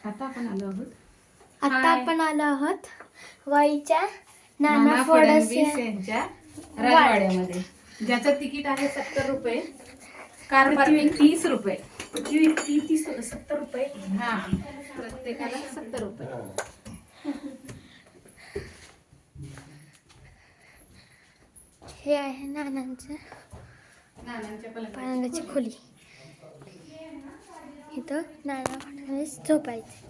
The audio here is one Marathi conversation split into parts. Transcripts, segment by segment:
आता आपण आलो आहोत वाईच्या नाना फडणवीस यांच्या राजवाड्यामध्ये, ज्याचं तिकीट आहे 70 रुपये, कार पार्किंग 30 रुपये, 70 रुपये. हा प्रत्येकाला 70 रुपये. हे आहे नानांच्या पलंगाची खोली. इथं नाना फडणवीस झोपायचे.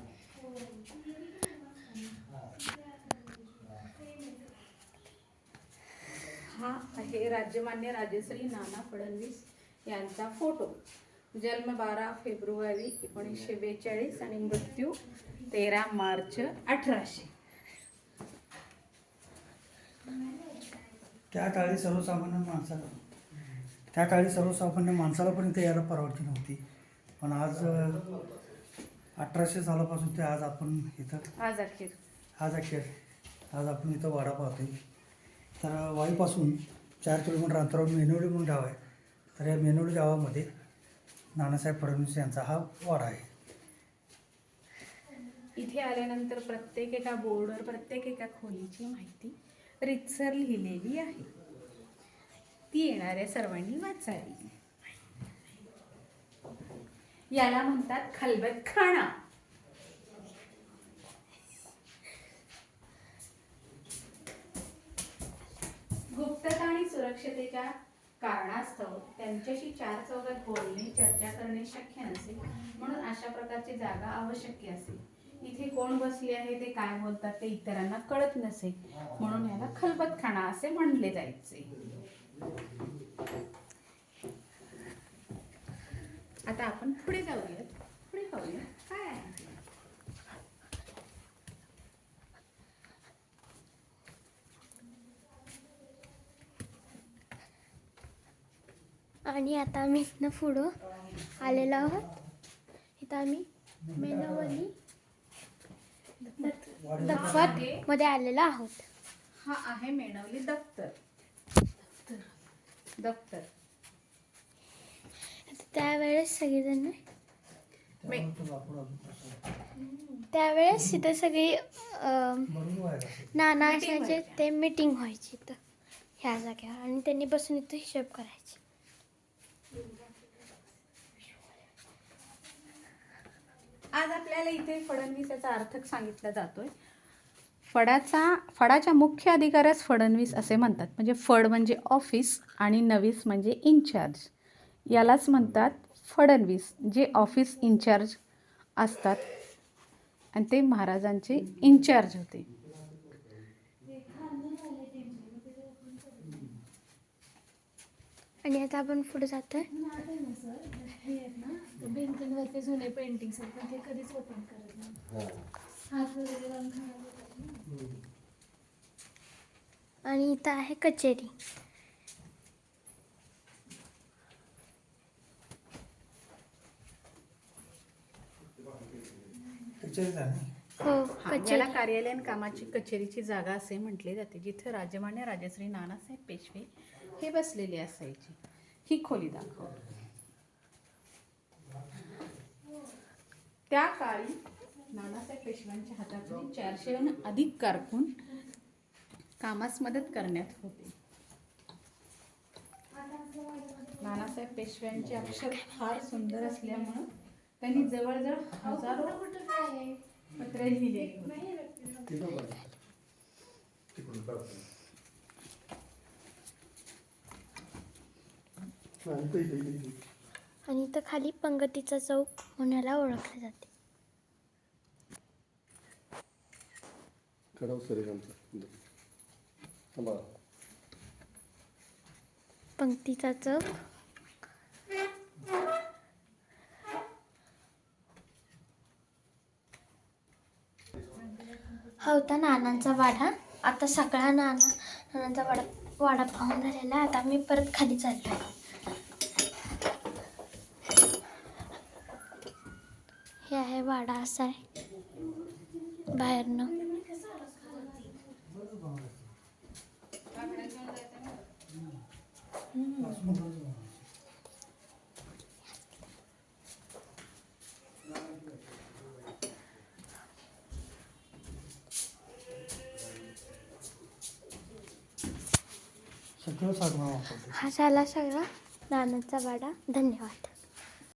हा आहे राज्यमान्य राजश्री नाना फडणवीस यांचा फोटो. जन्म 12 फेब्रुवारी 1942 आणि मृत्यू 13 मार्च 1800. त्या काळी सर्वसामान्य माणसाला पण इथे यायला परवानगी नव्हती. पण आज 1800 सालापासून ते आज आपण इथं आज आपण इथं वाडा पाहतोय. तर वाईपासून 4 किलोमीटर अंतरावर मेनवडी म्हणून गाव आहे. तर या मेनवडी गावामध्ये नानासाहेब फडणवीस यांचा हा वाडा आहे. इथे आल्यानंतर प्रत्येक एका बोर्डवर प्रत्येक एका खोलीची माहिती रीतसर लिहिलेली आहे. ती येणाऱ्या सर्वांनी वाचावी. याला म्हणतात खलबतखाना. गुप्तता आणि सुरक्षतेच्या कारणास्तव त्यांच्याशी 4 चौघात बोलणे, चर्चा करणे शक्य नसेल, म्हणून अशा प्रकारची जागा आवश्यक असेल. इथे कोण बसले आहे, ते काय बोलतात ते इतरांना कळत नसे, म्हणून याला खलबतखाना असे म्हणले जायचे. आता आपण पुढे जाऊया. काय आहे आणि आता आम्ही इथनं पुढं आलेलो आहोत. इथं आम्ही मेनवली दफ्तर मध्ये आलेलो आहोत. हा आहे मेणवली दफ्तर. त्यावेळेस इथं सगळी नाना असायचे, ते मीटिंग व्हायची इथं ह्या जागेवर, आणि त्यांनी बसून इथं हिशोब करायचे. आज आपल्याला इथे फडणवीस याचा अर्थ सांगितला जातोय. फडाच्या मुख्य अधिकाऱ्यास फडणवीस असे म्हणतात. म्हणजे फड म्हणजे ऑफिस आणि नवीस म्हणजे इन्चार्ज. यालाच म्हणतात फडणवीस, जे ऑफिस इन्चार्ज असतात, आणि ते महाराजांचे इन्चार्ज होते. आणि आता आपण पुढे जातोय. भिंतींवरती जुने पेंटिंग्स आहेत, पण ते कधीच ओपन करत नाही. हात वगैरे रंग खराब होतात ना. आणि इथं आहे कचेरी. हो, याला कार्यालयीन कामाची कचेरीची जागा असे म्हटले जाते, जिथे राजमान्य राजश्री नानासाहेब पेशवे हे बसलेले असायचे. ही खोली दाखव. त्या काळी नानासाहेब पेशव्यांच्या हाताखाली 400हून अधिक कारकून कामास मदत करण्यात होते. नानासाहेब पेशव्यांचे अक्षर फार सुंदर असल्यामुळे त्यांनी जवळजवळ हजारो पत्रे लिहिलेली होती. आणि इथं खाली पंगतीचा चौक म्हणून ओळखले जाते. पंक्तीचा चौक. हा होता नानांचा वाडा. आता सगळा नानांचा वाडा पाहून झालेला. आता मी परत खाली चाललोय. हे आहे वाडा, असा आहे बाहेरनं. सगळं सामान वापरतो. हा झाला सगळा नानांचा वाडा. धन्यवाद.